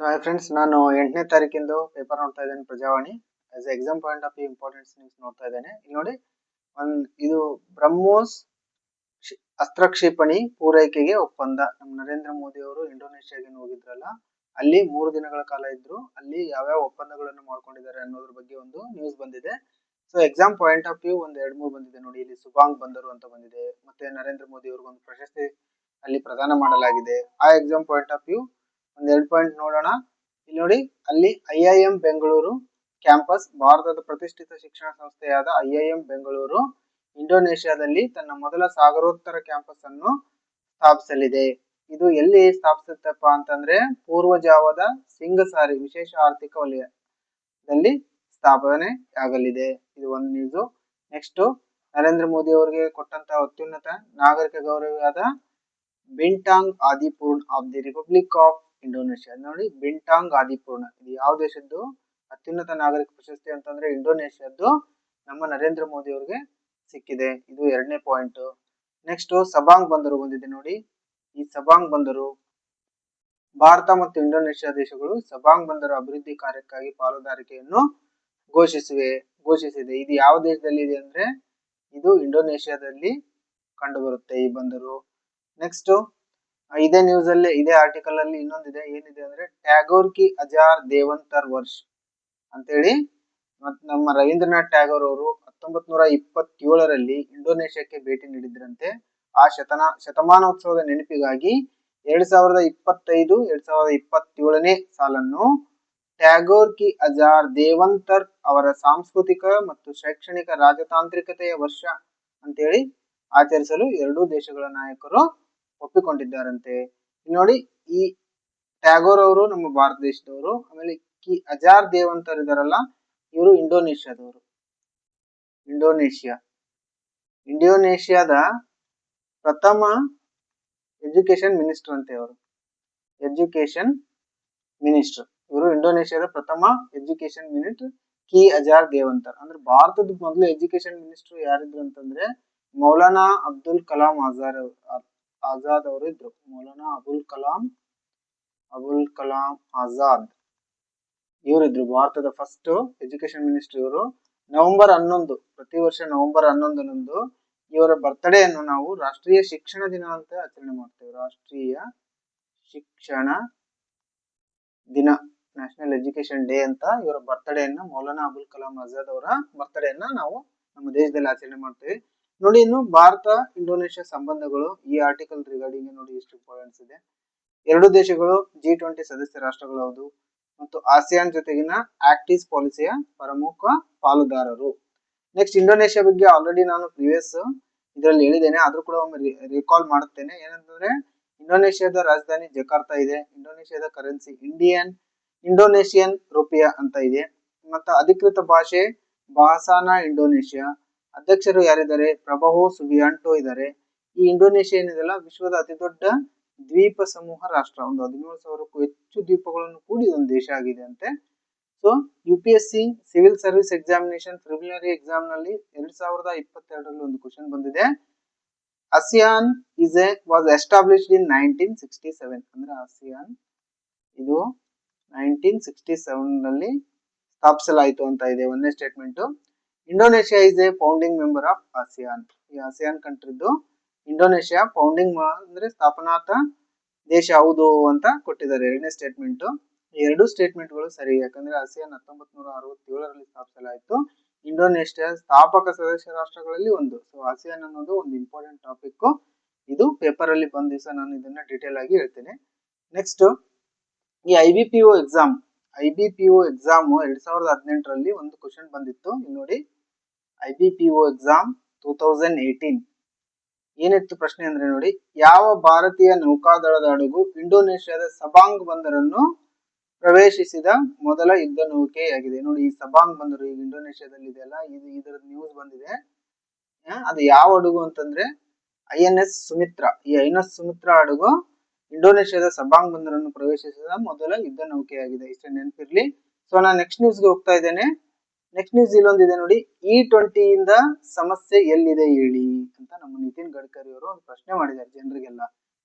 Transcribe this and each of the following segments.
So hi friends, ನಾನು 8ನೇ ತಾರೀಕಿಂದು paper ನೋಡ್ತಾ ಇದ್ದೇನೆ Prajavani. As exam point of view importance news ನೋಡ್ತಾ ಇದ್ದೇನೆ. ಇಲ್ಲಿ ನೋಡಿ, ಇದು ಬ್ರಹ್ಮೋಸ್ ಅಸ್ತ್ರ ಕ್ಷಿಪಣಿ ಪೂರೈಕೆಗೆ ಒಪ್ಪಂದ. ನಮ್ಮ ನರೇಂದ್ರ ಮೋದಿ ಅವರು ಇಂಡೋನೇಷ್ಯಾಗೆ ಹೋಗಿದ್ರಲ್ಲ, ಅಲ್ಲಿ 3 ದಿನಗಳ ಕಾಲ ಇದ್ರು. ಅಲ್ಲಿ ಯಾವ್ಯಾವ ಒಪ್ಪಂದಗಳನ್ನು ಮಾಡ್ಕೊಂಡಿದ್ದಾರೆ ಅನ್ನೋದ್ರ ಬಗ್ಗೆ ಒಂದು ನ್ಯೂಸ್ ಬಂದಿದೆ. So exam point of view ಒಂದ್ 2-3 ಬಂದಿದೆ ನೋಡಿ. ಇಲ್ಲಿ ಸುಬಾಂಗ್ ಬಂದರು ಅಂತ ಬಂದಿದೆ, ಮತ್ತೆ ನರೇಂದ್ರ ಮೋದಿ ಅವ್ರಿಗೊಂದು ಪ್ರಶಸ್ತಿ ಅಲ್ಲಿ ಪ್ರದಾನ ಮಾಡಲಾಗಿದೆ. ಆ ಎಕ್ಸಾಮ್ ಪಾಯಿಂಟ್ ಆಫ್ ವ್ಯೂ ಒಂದ್ 2 ಪಾಯಿಂಟ್ ನೋಡೋಣ. ಇಲ್ಲಿ ನೋಡಿ, ಅಲ್ಲಿ IIM ಬೆಂಗಳೂರು ಕ್ಯಾಂಪಸ್, ಭಾರತದ ಪ್ರತಿಷ್ಠಿತ ಶಿಕ್ಷಣ ಸಂಸ್ಥೆಯಾದ IIM ಬೆಂಗಳೂರು ಇಂಡೋನೇಷ್ಯಾದಲ್ಲಿ ತನ್ನ ಮೊದಲ ಸಾಗರೋತ್ತರ ಕ್ಯಾಂಪಸ್ ಅನ್ನು ಸ್ಥಾಪಿಸಲಿದೆ. ಇದು ಎಲ್ಲಿ ಸ್ಥಾಪಿಸುತ್ತಪ್ಪ ಅಂತಂದ್ರೆ ಪೂರ್ವ ಜಾವದ ಸಿಂಗಸಾರಿ ವಿಶೇಷ ಆರ್ಥಿಕ ವಲಯದಲ್ಲಿ ಸ್ಥಾಪನೆ ಆಗಲಿದೆ. ಇದು ಒಂದು ನ್ಯೂಸ್. ನೆಕ್ಸ್ಟ್, ನರೇಂದ್ರ ಮೋದಿ ಅವರಿಗೆ ಕೊಟ್ಟಂತಹ ಅತ್ಯುನ್ನತ ನಾಗರಿಕ ಗೌರವವಾದ Bintang Adipurna of the republic of Indonesia. ನೋಡಿ, ಬಿಂಟಾಂಗ್ ಆದಿಪೂರ್ಣ ಇದು ಯಾವ ದೇಶದ್ದು ಅತ್ಯುನ್ನತ ನಾಗರಿಕ ಪ್ರಶಸ್ತಿ ಅಂತಂದ್ರೆ ಇಂಡೋನೇಷ್ಯಾದ್ದು. ನಮ್ಮ ನರೇಂದ್ರ ಮೋದಿ ಅವರಿಗೆ ಸಿಕ್ಕಿದೆ. ಇದು 2ನೇ ಪಾಯಿಂಟ್. ನೆಕ್ಸ್ಟ್, ಸಬಾಂಗ್ ಬಂದರು ಬಂದಿದೆ ನೋಡಿ. ಈ ಸಬಾಂಗ್ ಬಂದರು ಭಾರತ ಮತ್ತು ಇಂಡೋನೇಷ್ಯಾ ದೇಶಗಳು ಸಬಾಂಗ್ ಬಂದರು ಅಭಿವೃದ್ಧಿ ಕಾರ್ಯಕ್ಕಾಗಿ ಪಾಲುದಾರಿಕೆಯನ್ನು ಘೋಷಿಸಿದೆ. ಇದು ಯಾವ ದೇಶದಲ್ಲಿ ಇದೆ ಅಂದ್ರೆ ಇದು ಇಂಡೋನೇಷ್ಯಾದಲ್ಲಿ ಕಂಡು ಬರುತ್ತೆ ಈ ಬಂದರು. ನೆಕ್ಸ್ಟ್, ಇದೇ ನ್ಯೂಸ್ ಅಲ್ಲಿ ಇದೇ ಆರ್ಟಿಕಲ್ ಅಲ್ಲಿ ಇನ್ನೊಂದಿದೆ. ಏನಿದೆ ಅಂದ್ರೆ ಟ್ಯಾಗೋರ್ ಕಿ ಹಜಾರ್ ದೇವಂತರ್ ವರ್ಷ ಅಂತೇಳಿ. ಮತ್ ನಮ್ಮ ರವೀಂದ್ರನಾಥ್ ಟ್ಯಾಗೋರ್ ಅವರು 1927ರಲ್ಲಿ ಇಂಡೋನೇಷ್ಯಾಕ್ಕೆ ಭೇಟಿ ನೀಡಿದ್ರಂತೆ. ಆ ಶತಮಾನೋತ್ಸವದ ನೆನಪಿಗಾಗಿ 2025-2027ನೇ ಸಾಲನ್ನು ಟ್ಯಾಗೋರ್ ಕಿ ಹಜಾರ್ ದೇವಂತರ್ ಅವರ ಸಾಂಸ್ಕೃತಿಕ ಮತ್ತು ಶೈಕ್ಷಣಿಕ ರಾಜತಾಂತ್ರಿಕತೆಯ ವರ್ಷ ಅಂತೇಳಿ ಆಚರಿಸಲು ಎರಡೂ ದೇಶಗಳ ನಾಯಕರು ಒಪ್ಪಿಕೊಂಡಿದ್ದಾರಂತೆ. ನೋಡಿ, ಈ ಟ್ಯಾಗೋರ್ ಅವರು ನಮ್ಮ ಭಾರತ ದೇಶದವರು. ಆಮೇಲೆ ಕಿ ಹಜಾರ್ ದೇವಂತರ್ ಇದಾರಲ್ಲ, ಇವರು ಇಂಡೋನೇಷ್ಯಾದವರು. ಇಂಡೋನೇಷ್ಯಾದ ಪ್ರಥಮ ಎಜುಕೇಶನ್ ಮಿನಿಸ್ಟರ್ ಅಂತೆ ಅವರು. ಎಜುಕೇಶನ್ ಮಿನಿಸ್ಟರ್ ಇವರು ಇಂಡೋನೇಷ್ಯಾದ ಪ್ರಥಮ ಎಜುಕೇಶನ್ ಮಿನಿಸ್ಟರ್ ಕಿ ಹಜಾರ್ ದೇವಂತರ್. ಅಂದ್ರೆ ಭಾರತದ ಮೊದಲು ಎಜುಕೇಶನ್ ಮಿನಿಸ್ಟರ್ ಯಾರಿದ್ರು ಅಂತಂದ್ರೆ ಮೌಲಾನಾ ಅಬ್ದುಲ್ ಕಲಾಂ ಆಜಾದ್ ಅವರು ಇದ್ರು. ಮೌಲಾನಾ ಅಬುಲ್ ಕಲಾಂ ಆಜಾದ್ ಇವರಿದ್ರು ಭಾರತದ ಫಸ್ಟ್ ಎಜುಕೇಶನ್ ಮಿನಿಸ್ಟರ್ ಇವರು. ನವೆಂಬರ್ 11, ಪ್ರತಿ ವರ್ಷ ನವೆಂಬರ್ 11ರಂದು ಇವರ ಬರ್ತ್ಡೇಯನ್ನು ನಾವು ರಾಷ್ಟ್ರೀಯ ಶಿಕ್ಷಣ ದಿನ ಅಂತ ಆಚರಣೆ ಮಾಡ್ತೇವೆ. ರಾಷ್ಟ್ರೀಯ ಶಿಕ್ಷಣ ದಿನ, ನ್ಯಾಷನಲ್ ಎಜುಕೇಶನ್ ಡೇ ಅಂತ ಇವರ ಬರ್ತ್ಡೇಯನ್ನ, ಮೌಲಾನಾ ಅಬುಲ್ ಕಲಾಂ ಆಜಾದ್ ಅವರ ಬರ್ತ್ಡೇಯನ್ನ ನಾವು ನಮ್ಮ ದೇಶದಲ್ಲಿ ಆಚರಣೆ ಮಾಡ್ತೇವೆ. ನೋಡಿ, ಇನ್ನು ಭಾರತ ಇಂಡೋನೇಷ್ಯಾ ಸಂಬಂಧಗಳು ಈ ಆರ್ಟಿಕಲ್ ರಿಗಾರ್ಡಿಂಗ್ ನೋಡಿ ಎಷ್ಟು ಇಂಪಾರ್ಟೆನ್ಸ್ ಇದೆ. ಎರಡು ದೇಶಗಳು G20 ಸದಸ್ಯ ರಾಷ್ಟ್ರಗಳು ಹೌದು ಮತ್ತು ಆಸಿಯಾನ್ ಜೊತೆಗಿನ ಆಕ್ಟ್ ಈಸ್ಟ್ ಪಾಲಿಸಿಯ ಪ್ರಮುಖ ಪಾಲುದಾರರು. ನೆಕ್ಸ್ಟ್, ಇಂಡೋನೇಷ್ಯಾ ಬಗ್ಗೆ ಆಲ್ರೆಡಿ ನಾನು ಪ್ರಿವಿಯಸ್ ಇದರಲ್ಲಿ ಹೇಳಿದ್ದೇನೆ, ಆದ್ರೂ ಕೂಡ ಒಮ್ಮೆ ರಿಕಾಲ್ ಮಾಡುತ್ತೇನೆ. ಏನಂತಂದ್ರೆ ಇಂಡೋನೇಷ್ಯಾದ ರಾಜಧಾನಿ ಜಕಾರ್ತಾ ಇದೆ. ಇಂಡೋನೇಷ್ಯಾದ ಕರೆನ್ಸಿ ಇಂಡೋನೇಷಿಯನ್ ರುಪಿಯಾ ಅಂತ ಇದೆ. ಮತ್ತು ಅಧಿಕೃತ ಭಾಷೆ ಭಾಸಾನಾ ಇಂಡೋನೇಷ್ಯಾ. ಅಧ್ಯಕ್ಷರು ಯಾರಿದ್ದಾರೆ? ಪ್ರಭಹೋ ಸುಬಿಯಾಂಟೋ ಇದ್ದಾರೆ. ಈ ಇಂಡೋನೇಷ್ಯಾ ಏನಿದೆಲ್ಲ ವಿಶ್ವದ ಅತಿ ದೊಡ್ಡ ದ್ವೀಪ ಸಮೂಹ ರಾಷ್ಟ್ರ. ಒಂದು 17,000ಕ್ಕೂ ಹೆಚ್ಚು ದ್ವೀಪಗಳನ್ನು ಕೂಡಿ ಒಂದು ದೇಶ ಆಗಿದೆ ಅಂತೆ. So UPSC civil service examination preliminary exam ನಲ್ಲಿ 2022ರಲ್ಲಿ ಒಂದು ಕ್ವಶನ್ ಬಂದಿದೆ. ASEAN was established in 1967. ಅಂದ್ರೆ ASEAN ಇದು 1967ರಲ್ಲಿ ಸ್ಥಾಪಿಸಲಾಯಿತು ಅಂತ ಇದೆ. ಒಂದನೇ statement. Indonesia is A founding member of ASEAN. ಈ ASEAN ಕಂಟ್ರಿದ್ದು ಇಂಡೋನೇಷ್ಯಾ ಫೌಂಡಿಂಗ್ ಅಂದ್ರೆ ಸ್ಥಾಪನಾತ ದೇಶ ಹೌದು ಅಂತ ಕೊಟ್ಟಿದ್ದಾರೆ. 2ನೇ ಸ್ಟೇಟ್ಮೆಂಟ್. ಈ ಎರಡು ಸ್ಟೇಟ್ಮೆಂಟ್ಗಳು ಸರಿ. ಯಾಕಂದ್ರೆ ASEAN 1967ರಲ್ಲಿ ಸ್ಥಾಪಿಸಲಾಯಿತು. ಇಂಡೋನೇಷ್ಯಾ ಸ್ಥಾಪಕ ಸದಸ್ಯ ರಾಷ್ಟ್ರಗಳಲ್ಲಿ ಒಂದು. ಸೊ ASEAN ಅನ್ನೋದು ಒಂದು ಇಂಪಾರ್ಟೆಂಟ್ ಟಾಪಿಕ್. ಇದು ಪೇಪರ್ ಅಲ್ಲಿ ಬಂದ ದಿವಸ ನಾನು ಇದನ್ನ ಡೀಟೇಲ್ ಆಗಿ ಹೇಳ್ತೇನೆ. ನೆಕ್ಸ್ಟ್, ಈ IBPO ಎಕ್ಸಾಮ್ 2018ರಲ್ಲಿ ಒಂದು ಕ್ವಶನ್ ಬಂದಿತ್ತು. ನೋಡಿ, IBPO ಎಕ್ಸಾಮ್ 2018 ಏನಿತ್ತು ಪ್ರಶ್ನೆ ಅಂದ್ರೆ ನೋಡಿ, ಯಾವ ಭಾರತೀಯ ನೌಕಾದಳದ ಹಡಗು ಇಂಡೋನೇಷ್ಯಾದ ಸಬಾಂಗ್ ಬಂದರನ್ನು ಪ್ರವೇಶಿಸಿದ ಮೊದಲ ಯುದ್ಧ ನೌಕೆಯಾಗಿದೆ? ನೋಡಿ, ಈ ಸಬಾಂಗ್ ಬಂದರು ಈಗ ಇಂಡೋನೇಷ್ಯಾದಲ್ಲಿ ಇದೆಯಲ್ಲ, ಇದರ ನ್ಯೂಸ್ ಬಂದಿದೆ. ಅದು ಯಾವ ಹಡಗು ಅಂತಂದ್ರೆ INS ಸುಮಿತ್ರಾ. ಈ INS ಸುಮಿತ್ರಾ ಹಡಗು ಇಂಡೋನೇಷ್ಯಾದ ಸಬಾಂಗ್ ಬಂದರನ್ನು ಪ್ರವೇಶಿಸಿದ ಮೊದಲ ಯುದ್ಧ ನೌಕೆಯಾಗಿದೆ. ಇಷ್ಟೇ ನೆನಪಿರ್ಲಿ. ಸೊ ನಾನು ನೆಕ್ಸ್ಟ್ ನ್ಯೂಸ್ಗೆ ಹೋಗ್ತಾ ಇದ್ದೇನೆ. ನೆಕ್ಸ್ಟ್ ನ್ಯೂಸ್ ಇಲ್ಲೊಂದಿದೆ ನೋಡಿ. E20 ಇಂದ ಸಮಸ್ಯೆ ಎಲ್ಲಿದೆ ಹೇಳಿ ಅಂತ ನಮ್ಮ ನಿತಿನ್ ಗಡ್ಕರಿ ಅವರು ಒಂದು ಪ್ರಶ್ನೆ ಮಾಡಿದ್ದಾರೆ ಜನರಿಗೆಲ್ಲ.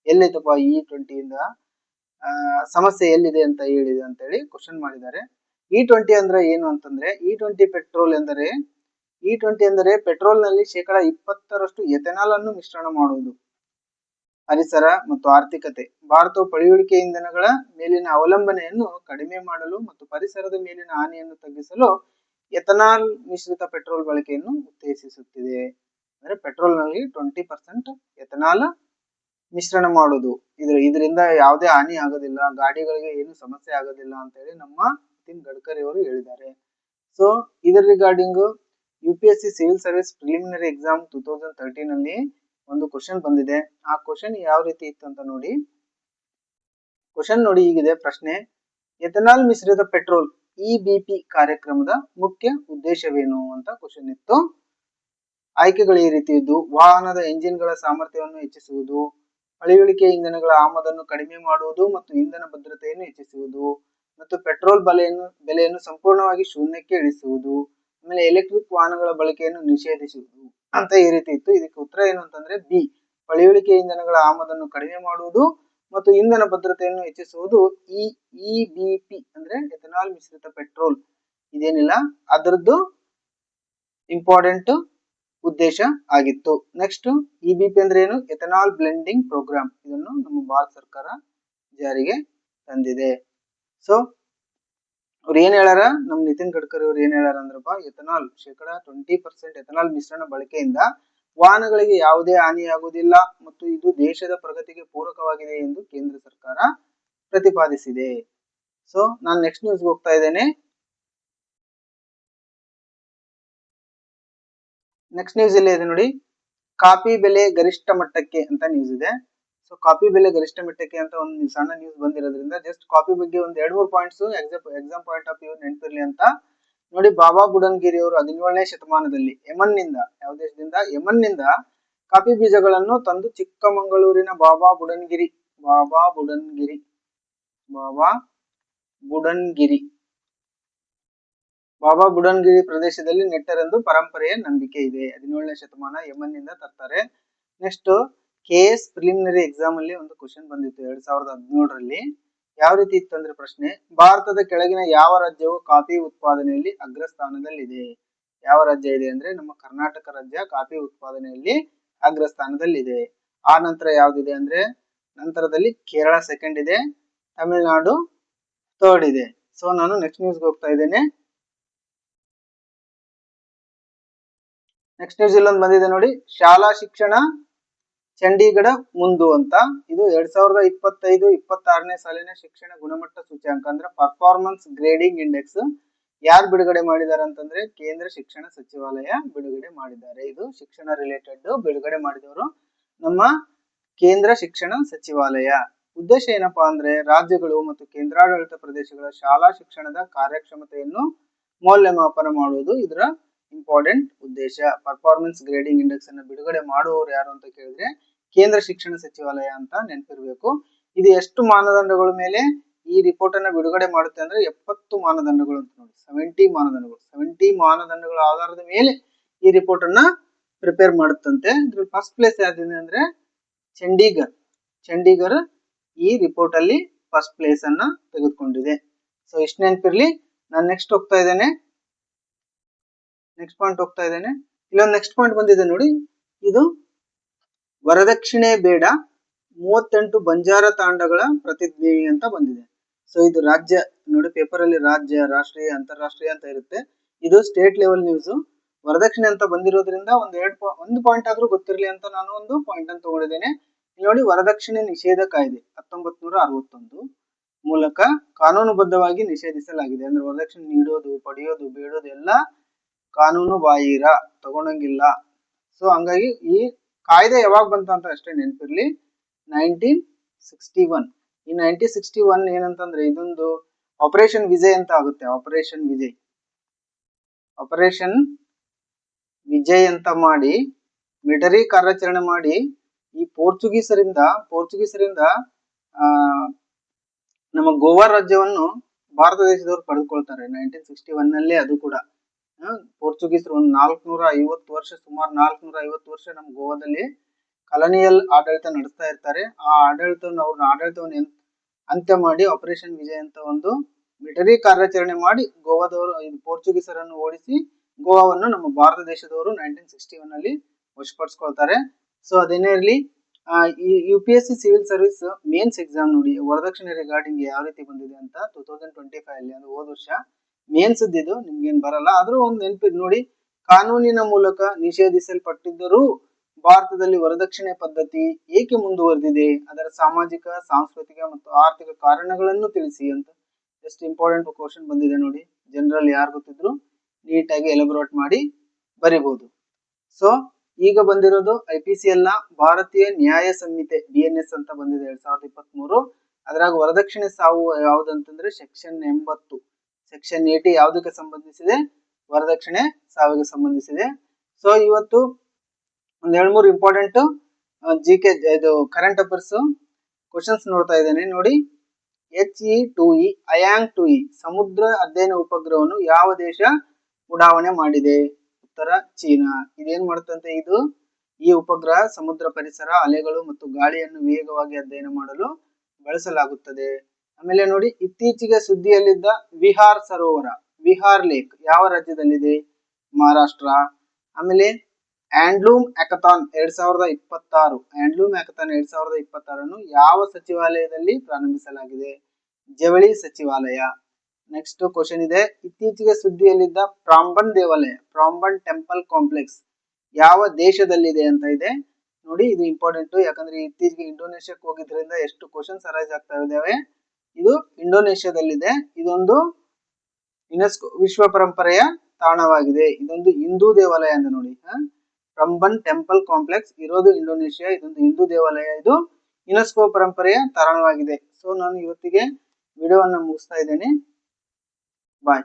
ಎಲ್ಲೈತಪ್ಪ E20 ಇಂದ ಸಮಸ್ಯೆ ಎಲ್ಲಿದೆ ಅಂತ ಹೇಳಿದೆ ಅಂತ ಹೇಳಿ ಕ್ವಶನ್ ಮಾಡಿದ್ದಾರೆ. E20 ಅಂದ್ರೆ ಏನು ಅಂತಂದ್ರೆ E20 ಪೆಟ್ರೋಲ್ ಎಂದರೆ E20 ಅಂದರೆ ಪೆಟ್ರೋಲ್ ನಲ್ಲಿ 20% ಎಥೆನಾಲ್ ಅನ್ನು ಮಿಶ್ರಣ ಮಾಡುವುದು. ಪರಿಸರ ಮತ್ತು ಆರ್ಥಿಕತೆ. ಭಾರತವು ಪಳೆಯುಳಿಕೆ ಇಂಧನಗಳ ಮೇಲಿನ ಅವಲಂಬನೆಯನ್ನು ಕಡಿಮೆ ಮಾಡಲು ಮತ್ತು ಪರಿಸರದ ಮೇಲಿನ ಹಾನಿಯನ್ನು ತಗ್ಗಿಸಲು ಎಥನಾಲ್ ಮಿಶ್ರಿತ ಪೆಟ್ರೋಲ್ ಬಳಕೆಯನ್ನು ಉತ್ತೇಜಿಸುತ್ತಿದೆ. ಅಂದ್ರೆ ಪೆಟ್ರೋಲ್ ನಲ್ಲಿ 20% ಎಥನಾಲ್ ಮಿಶ್ರಣ ಮಾಡುವುದು. ಇದರಿಂದ ಯಾವುದೇ ಹಾನಿ ಆಗೋದಿಲ್ಲ, ಗಾಡಿಗಳಿಗೆ ಏನು ಸಮಸ್ಯೆ ಆಗೋದಿಲ್ಲ ಅಂತ ಹೇಳಿ ನಮ್ಮ ನಿತಿನ್ ಗಡ್ಕರಿ ಅವರು ಹೇಳಿದ್ದಾರೆ. ಸೊ ಇದರ regarding UPSC civil service preliminary exam 2013 ಅಲ್ಲಿ ಒಂದು ಕ್ವಶನ್ ಬಂದಿದೆ. ಆ ಕ್ವಶನ್ ಯಾವ ರೀತಿ ಇತ್ತು ಅಂತ ನೋಡಿ. ಕ್ವಶನ್ ನೋಡಿ ಹೀಗಿದೆ ಪ್ರಶ್ನೆ: ಎಥನಾಲ್ ಮಿಶ್ರಿತ ಪೆಟ್ರೋಲ್ EBP ಕಾರ್ಯಕ್ರಮದ ಮುಖ್ಯ ಉದ್ದೇಶವೇನು ಅಂತ ಕ್ವಶನ್ ಇತ್ತು. ಆಯ್ಕೆಗಳು ಈ ರೀತಿ ಇದ್ದು: ವಾಹನದ ಎಂಜಿನ್ಗಳ ಸಾಮರ್ಥ್ಯವನ್ನು ಹೆಚ್ಚಿಸುವುದು, ಪಳೆಯುಳಿಕೆ ಇಂಧನಗಳ ಆಮದನ್ನು ಕಡಿಮೆ ಮಾಡುವುದು ಮತ್ತು ಇಂಧನ ಭದ್ರತೆಯನ್ನು ಹೆಚ್ಚಿಸುವುದು, ಮತ್ತು ಪೆಟ್ರೋಲ್ ಬೆಲೆಯನ್ನು ಸಂಪೂರ್ಣವಾಗಿ ಶೂನ್ಯಕ್ಕೆ ಇಳಿಸುವುದು, ಆಮೇಲೆ ಎಲೆಕ್ಟ್ರಿಕ್ ವಾಹನಗಳ ಬಳಕೆಯನ್ನು ನಿಷೇಧಿಸುವುದು ಅಂತ ಈ ರೀತಿ ಇತ್ತು. ಇದಕ್ಕೆ ಉತ್ತರ ಏನು ಅಂತಂದ್ರೆ ಬಿ, ಪಳೆಯುಳಿಕೆ ಇಂಧನಗಳ ಆಮದನ್ನು ಕಡಿಮೆ ಮಾಡುವುದು ಮತ್ತು ಇಂಧನ ಭದ್ರತೆಯನ್ನು ಹೆಚ್ಚಿಸುವುದು. EBP ಅಂದ್ರೆ ಎಥನಾಲ್ ಮಿಶ್ರಿತ ಪೆಟ್ರೋಲ್ ಇದೇನಿಲ್ಲ ಅದರದ್ದು ಇಂಪಾರ್ಟೆಂಟ್ ಉದ್ದೇಶ ಆಗಿತ್ತು. ನೆಕ್ಸ್ಟ್ EBP ಅಂದ್ರೆ ಏನು? Ethanol blending program. ಇದನ್ನು ನಮ್ಮ ಭಾರತ ಸರ್ಕಾರ ಜಾರಿಗೆ ತಂದಿದೆ. ಸೊ ಅವ್ರು ಏನ್ ಹೇಳ್ಯಾರ, ನಮ್ ನಿತಿನ್ ಗಡ್ಕರಿ ಅವ್ರು ಏನ್ ಹೇಳ್ಯಾರ ಅಂದ್ರಪ್ಪ, ಎಥನಾಲ್ 20% ಎಥನಾಲ್ ಮಿಶ್ರಣ ಬಳಕೆಯಿಂದ ವಾಹನಗಳಿಗೆ ಯಾವುದೇ ಹಾನಿಯಾಗುವುದಿಲ್ಲ ಮತ್ತು ಇದು ದೇಶದ ಪ್ರಗತಿಗೆ ಪೂರಕವಾಗಿದೆ ಎಂದು ಕೇಂದ್ರ ಸರ್ಕಾರ ಪ್ರತಿಪಾದಿಸಿದೆ. ಸೊ ನಾನು ನೆಕ್ಸ್ಟ್ ನ್ಯೂಸ್ಗೆ ಹೋಗ್ತಾ ಇದ್ದೇನೆ. ನೆಕ್ಸ್ಟ್ ನ್ಯೂಸ್ ಇಲ್ಲಿ ಇದೆ ನೋಡಿ, ಕಾಫಿ ಬೆಲೆ ಗರಿಷ್ಠ ಮಟ್ಟಕ್ಕೆ ಅಂತ ನ್ಯೂಸ್ ಇದೆ. ಸೊ ಕಾಫಿ ಬೆಲೆ ಗರಿಷ್ಠ ಮಟ್ಟಕ್ಕೆ ಅಂತ ಒಂದು ಸಣ್ಣ ನ್ಯೂಸ್ ಬಂದಿರೋದ್ರಿಂದ ಜಸ್ಟ್ ಕಾಫಿ ಬಗ್ಗೆ ಒಂದು 2-3 points exam point of view ನೆನಪಿರ್ಲಿ ಅಂತ ನೋಡಿ. ಬಾಬಾ ಬುಡನ್ಗಿರಿ ಅವರು 17ನೇ ಶತಮಾನದಲ್ಲಿ ಯಮನ್ ನಿಂದ, ಯಾವ ದೇಶದಿಂದ? ಯಮನ್ ನಿಂದ ಕಾಫಿ ಬೀಜಗಳನ್ನು ತಂದು ಚಿಕ್ಕಮಗಳೂರಿನ ಬಾಬಾ ಬುಡನ್ಗಿರಿ ಪ್ರದೇಶದಲ್ಲಿ ನೆಟ್ಟರೆಂದು ಪರಂಪರೆಯ ನಂಬಿಕೆ ಇದೆ. 17ನೇ ಶತಮಾನ ಯಮನ್ ನಿಂದ ತರ್ತಾರೆ. ನೆಕ್ಸ್ಟ್ KS ಪ್ರಿಲಿಮಿನರಿ ಎಕ್ಸಾಮ್ ಅಲ್ಲಿ ಒಂದು ಕ್ವಶನ್ ಬಂದಿತ್ತು 2017ರಲ್ಲಿ. ಯಾವ ರೀತಿ ಇತ್ತು ಅಂದ್ರೆ ಪ್ರಶ್ನೆ: ಭಾರತದ ಕೆಳಗಿನ ಯಾವ ರಾಜ್ಯವು ಕಾಫಿ ಉತ್ಪಾದನೆಯಲ್ಲಿ ಅಗ್ರಸ್ಥಾನದಲ್ಲಿದೆ? ಯಾವ ರಾಜ್ಯ ಇದೆ ಅಂದ್ರೆ ನಮ್ಮ ಕರ್ನಾಟಕ ರಾಜ್ಯ ಕಾಫಿ ಉತ್ಪಾದನೆಯಲ್ಲಿ ಅಗ್ರಸ್ಥಾನದಲ್ಲಿದೆ. ಆ ನಂತರ ಯಾವ್ದಿದೆ ಅಂದ್ರೆ ನಂತರದಲ್ಲಿ ಕೇರಳ ಸೆಕೆಂಡ್ ಇದೆ, ತಮಿಳುನಾಡು ಥರ್ಡ್ ಇದೆ. ಸೊ ನಾನು ನೆಕ್ಸ್ಟ್ ನ್ಯೂಸ್ಗೆ ಹೋಗ್ತಾ ಇದ್ದೇನೆ. ನೆಕ್ಸ್ಟ್ ನ್ಯೂಸ್ ಇಲ್ಲೊಂದು ಬಂದಿದೆ ನೋಡಿ, ಶಾಲಾ ಶಿಕ್ಷಣ ಚಂಡೀಗಢ ಮುಂದು ಅಂತ. ಇದು 2025-26ನೇ ಸಾಲಿನ ಶಿಕ್ಷಣ ಗುಣಮಟ್ಟ ಸೂಚ್ಯಂಕ ಅಂದ್ರೆ ಪರ್ಫಾರ್ಮೆನ್ಸ್ ಗ್ರೇಡಿಂಗ್ ಇಂಡೆಕ್ಸ್ ಯಾರು ಬಿಡುಗಡೆ ಮಾಡಿದ್ದಾರೆ ಅಂತಂದ್ರೆ ಕೇಂದ್ರ ಶಿಕ್ಷಣ ಸಚಿವಾಲಯ ಬಿಡುಗಡೆ ಮಾಡಿದ್ದಾರೆ. ಇದು ಶಿಕ್ಷಣ ರಿಲೇಟೆಡ್ ಬಿಡುಗಡೆ ಮಾಡಿದವರು ನಮ್ಮ ಕೇಂದ್ರ ಶಿಕ್ಷಣ ಸಚಿವಾಲಯ. ಉದ್ದೇಶ ಏನಪ್ಪಾ ಅಂದ್ರೆ ರಾಜ್ಯಗಳು ಮತ್ತು ಕೇಂದ್ರಾಡಳಿತ ಪ್ರದೇಶಗಳ ಶಾಲಾ ಶಿಕ್ಷಣದ ಕಾರ್ಯಕ್ಷಮತೆಯನ್ನು ಮೌಲ್ಯಮಾಪನ ಮಾಡುವುದು ಇದರ ಇಂಪಾರ್ಟೆಂಟ್ ಉದ್ದೇಶ. ಪರ್ಫಾರ್ಮೆನ್ಸ್ ಗ್ರೇಡಿಂಗ್ ಇಂಡೆಕ್ಸ್ ಅನ್ನು ಬಿಡುಗಡೆ ಮಾಡುವವರು ಯಾರು ಅಂತ ಕೇಳಿದ್ರೆ ಕೇಂದ್ರ ಶಿಕ್ಷಣ ಸಚಿವಾಲಯ ಅಂತ ನೆನಪಿರ್ಬೇಕು. ಇದು ಎಷ್ಟು ಮಾನದಂಡಗಳ ಮೇಲೆ ಈ ರಿಪೋರ್ಟ್ ಅನ್ನ ಬಿಡುಗಡೆ ಮಾಡುತ್ತೆ ಅಂದ್ರೆ 70 ಮಾನದಂಡಗಳು ಅಂತ ನೋಡಿ. 70 ಮಾನದಂಡಗಳ ಆಧಾರದ ಮೇಲೆ ಈ ರಿಪೋರ್ಟ್ ಅನ್ನ ಪ್ರಿಪೇರ್ ಮಾಡುತ್ತಂತೆ. ಇದ್ರಲ್ಲಿ ಫಸ್ಟ್ ಪ್ಲೇಸ್ ಯಾವ್ದಿದೆ ಅಂದ್ರೆ ಚಂಡೀಗಢ ಈ ರಿಪೋರ್ಟ್ ಅಲ್ಲಿ ಫಸ್ಟ್ ಪ್ಲೇಸ್ ಅನ್ನ ತೆಗೆದುಕೊಂಡಿದೆ. ಸೊ ಇಷ್ಟು ನೆನಪಿರ್ಲಿ. ನಾನು ನೆಕ್ಸ್ಟ್ ಹೋಗ್ತಾ ಇದ್ದೇನೆ. ನೆಕ್ಸ್ಟ್ ಪಾಯಿಂಟ್ ಹೋಗ್ತಾ ಇದ್ದೇನೆ. ಇಲ್ಲೊಂದು ನೆಕ್ಸ್ಟ್ ಪಾಯಿಂಟ್ ಬಂದಿದೆ ನೋಡಿ, ಇದು ವರದಕ್ಷಿಣೆ ಬೇಡ 38 ಬಂಜಾರ ತಾಂಡಗಳ ಪ್ರತಿಜ್ಞೆ ಅಂತ ಬಂದಿದೆ. ಸೊ ಇದು ರಾಜ್ಯ ನೋಡಿ, ಪೇಪರ್ ಅಲ್ಲಿ ರಾಜ್ಯ, ರಾಷ್ಟ್ರೀಯ, ಅಂತಾರಾಷ್ಟ್ರೀಯ ಅಂತ ಇರುತ್ತೆ. ಇದು ಸ್ಟೇಟ್ ಲೆವೆಲ್ ನ್ಯೂಸ್. ವರದಕ್ಷಿಣೆ ಅಂತ ಬಂದಿರೋದ್ರಿಂದ ಒಂದು ಪಾಯಿಂಟ್ ಆದ್ರೂ ಗೊತ್ತಿರಲಿ ಅಂತ ನಾನು ಒಂದು ಪಾಯಿಂಟ್ ಅನ್ನು ತಗೊಂಡಿದ್ದೇನೆ. ಇಲ್ಲಿ ನೋಡಿ, ವರದಕ್ಷಿಣೆ ನಿಷೇಧ ಕಾಯ್ದೆ 1961 ಮೂಲಕ ಕಾನೂನುಬದ್ಧವಾಗಿ ನಿಷೇಧಿಸಲಾಗಿದೆ. ಅಂದ್ರೆ ವರದಕ್ಷಿಣೆ ನೀಡೋದು, ಪಡೆಯೋದು, ಬೇಡೋದು ಎಲ್ಲ ಕಾನೂನು ಬಾಹಿರ, ತಗೊಳಂಗಿಲ್ಲ. ಸೊ ಹಂಗಾಗಿ ಈ ಕಾಯ್ದೆ ಯಾವಾಗ ಬಂತ ಅಂತ ಅಷ್ಟೇ ನೆನಪಿರ್ಲಿ, 1961. ಈ 1961 ಏನಂತಂದ್ರೆ ಇದೊಂದು ಆಪರೇಷನ್ ವಿಜಯ್ ಅಂತ ಆಗುತ್ತೆ. ಆಪರೇಷನ್ ವಿಜಯ್ ಅಂತ ಮಾಡಿ ಮಿಲಿಟರಿ ಕಾರ್ಯಾಚರಣೆ ಮಾಡಿ ಈ ಪೋರ್ಚುಗೀಸರಿಂದ ನಮ್ಮ ಗೋವಾ ರಾಜ್ಯವನ್ನು ಭಾರತ ದೇಶದವರು ಪಡೆದುಕೊಳ್ತಾರೆ 1961 ನಲ್ಲೇ. ಅದು ಕೂಡ ಪೋರ್ಚುಗೀಸರು ಒಂದು 450 ವರ್ಷ, ಸುಮಾರು 450 ವರ್ಷ ನಮ್ಮ ಗೋವಾದಲ್ಲಿ ಕಲನಿಯಲ್ ಆಡಳಿತ ನಡೆಸ್ತಾ ಇರ್ತಾರೆ. ಆ ಆಡಳಿತವನ್ನು ಅಂತ್ಯ ಮಾಡಿ ಆಪರೇಷನ್ ವಿಜಯ್ ಅಂತ ಒಂದು ಮಿಲಿಟರಿ ಕಾರ್ಯಾಚರಣೆ ಮಾಡಿ ಗೋವಾದವರು ಪೋರ್ಚುಗೀಸರನ್ನು ಓಡಿಸಿ ಗೋವಾವನ್ನು ನಮ್ಮ ಭಾರತ ದೇಶದವರು 1961 ಅಲ್ಲಿ ವಶಪಡಿಸ್ಕೊಳ್ತಾರೆ. ಸೊ ಅದೇನೇ ಇರಲಿ, ಈ UPSC civil service mains exam ನೋಡಿ ವರದಕ್ಷಿಣೆ ರಿಗಾರ್ಡಿಂಗ್ ಯಾವ ರೀತಿ ಬಂದಿದೆ ಅಂತ 2025 ಅಲ್ಲಿ, ಅಂದ್ರೆ ಹೋದ ವರ್ಷ ಮೇನ್ಸ್ ಇದು ನಿಮ್ಗೆ ಏನ್ ಬರಲ್ಲ, ಆದ್ರೂ ಒಂದು ನೆನಪಿದ್ ನೋಡಿ, ಕಾನೂನಿನ ಮೂಲಕ ನಿಷೇಧಿಸಲ್ಪಟ್ಟಿದ್ದರೂ ಭಾರತದಲ್ಲಿ ವರದಕ್ಷಿಣೆ ಪದ್ಧತಿ ಏಕೆ ಮುಂದುವರೆದಿದೆ, ಅದರ ಸಾಮಾಜಿಕ, ಸಾಂಸ್ಕೃತಿಕ ಮತ್ತು ಆರ್ಥಿಕ ಕಾರಣಗಳನ್ನು ತಿಳಿಸಿ ಅಂತ ಎಷ್ಟು ಇಂಪಾರ್ಟೆಂಟ್ ಕ್ವಶನ್ ಬಂದಿದೆ ನೋಡಿ. ಜನರಲ್ ಯಾರು ಗೊತ್ತಿದ್ರು ನೀಟಾಗಿ ಎಲಬ್ರೇಟ್ ಮಾಡಿ ಬರಿಬಹುದು. ಸೊ ಈಗ ಬಂದಿರೋದು IPCL ನ ಭಾರತೀಯ ನ್ಯಾಯ ಸಂಹಿತೆ BNS ಅಂತ ಬಂದಿದೆ 2023. ಅದ್ರಾಗ ವರದಕ್ಷಿಣೆ ಸಾವು ಯಾವ್ದಂತಂದ್ರೆ ಸೆಕ್ಷನ್ 80. ಸೆಕ್ಷನ್ 80 ಯಾವ್ದಕ್ಕೆ ಸಂಬಂಧಿಸಿದೆ? ವರದಕ್ಷಿಣೆ ಸಾವಿಗೆ ಸಂಬಂಧಿಸಿದೆ. ಸೊ ಇವತ್ತು ಒಂದ್ 2-3 ಇಂಪಾರ್ಟೆಂಟ್ GK ಇದು ಕರೆಂಟ್ ಅಫೇರ್ಸ್ ಕ್ವಶನ್ಸ್ ನೋಡ್ತಾ ಇದ್ದೇನೆ ನೋಡಿ. HE-2E ಅಯಾಂಗ್ 2E ಸಮುದ್ರ ಅಧ್ಯಯನ ಉಪಗ್ರಹವನ್ನು ಯಾವ ದೇಶ ಉಡಾವಣೆ ಮಾಡಿದೆ? ಉತ್ತರ ಚೀನಾ. ಇದೇನ್ ಮಾಡುತ್ತಂತೆ, ಈ ಉಪಗ್ರಹ ಸಮುದ್ರ ಪರಿಸರ, ಅಲೆಗಳು ಮತ್ತು ಗಾಳಿಯನ್ನು ವೇಗವಾಗಿ ಅಧ್ಯಯನ ಮಾಡಲು ಬಳಸಲಾಗುತ್ತದೆ. ಆಮೇಲೆ ನೋಡಿ, ಇತ್ತೀಚೆಗೆ ಸುದ್ದಿಯಲ್ಲಿದ್ದ ವಿಹಾರ್ ಸರೋವರ, ವಿಹಾರ್ ಲೇಕ್ ಯಾವ ರಾಜ್ಯದಲ್ಲಿದೆ? ಮಹಾರಾಷ್ಟ್ರ. ಆಮೇಲೆ ಹ್ಯಾಂಡ್ಲೂಮ್ ಹ್ಯಾಕಥಾನ್ 2026 ಹ್ಯಾಂಡ್ಲೂಮ್ ಹ್ಯಾಕಥಾನ್ 2026 ಯಾವ ಸಚಿವಾಲಯದಲ್ಲಿ ಪ್ರಾರಂಭಿಸಲಾಗಿದೆ? ಜವಳಿ ಸಚಿವಾಲಯ. ನೆಕ್ಸ್ಟ್ ಕ್ವಶನ್ ಇದೆ, ಇತ್ತೀಚೆಗೆ ಸುದ್ದಿಯಲ್ಲಿದ್ದ ಪ್ರಾಂಬನ್ ದೇವಾಲಯ, ಪ್ರಾಂಬನ್ ಟೆಂಪಲ್ ಕಾಂಪ್ಲೆಕ್ಸ್ ಯಾವ ದೇಶದಲ್ಲಿದೆ ಅಂತ ಇದೆ ನೋಡಿ. ಇದು ಇಂಪಾರ್ಟೆಂಟ್, ಯಾಕಂದ್ರೆ ಇತ್ತೀಚೆಗೆ ಇಂಡೋನೇಷ್ಯಾಕ್ಕೆ ಹೋಗಿದ್ರಿಂದ ಎಷ್ಟು ಕ್ವಶನ್ಸ್ ಅರೈಸ್ ಆಗ್ತಾ ಇದಾವೆ. ಇದು ಇಂಡೋನೇಷ್ಯಾದಲ್ಲಿದೆ. ಇದೊಂದು ಯುನೆಸ್ಕೋ ವಿಶ್ವ ಪರಂಪರೆಯ ತಾಣವಾಗಿದೆ. ಇದೊಂದು ಹಿಂದೂ ದೇವಾಲಯ ಅಂತ ನೋಡಿ. ಪ್ರಾಂಬನ್ ಟೆಂಪಲ್ ಕಾಂಪ್ಲೆಕ್ಸ್ ಇರೋದು ಇಂಡೋನೇಷ್ಯಾ. ಇದೊಂದು ಹಿಂದೂ ದೇವಾಲಯ. ಇದು ಯುನೆಸ್ಕೋ ಪರಂಪರೆಯ ತಾಣವಾಗಿದೆ. ಸೊ ನಾನು ಇವತ್ತಿಗೆ ವಿಡಿಯೋವನ್ನು ಮುಗಿಸ್ತಾ ಇದ್ದೇನೆ. ಬಾಯ್.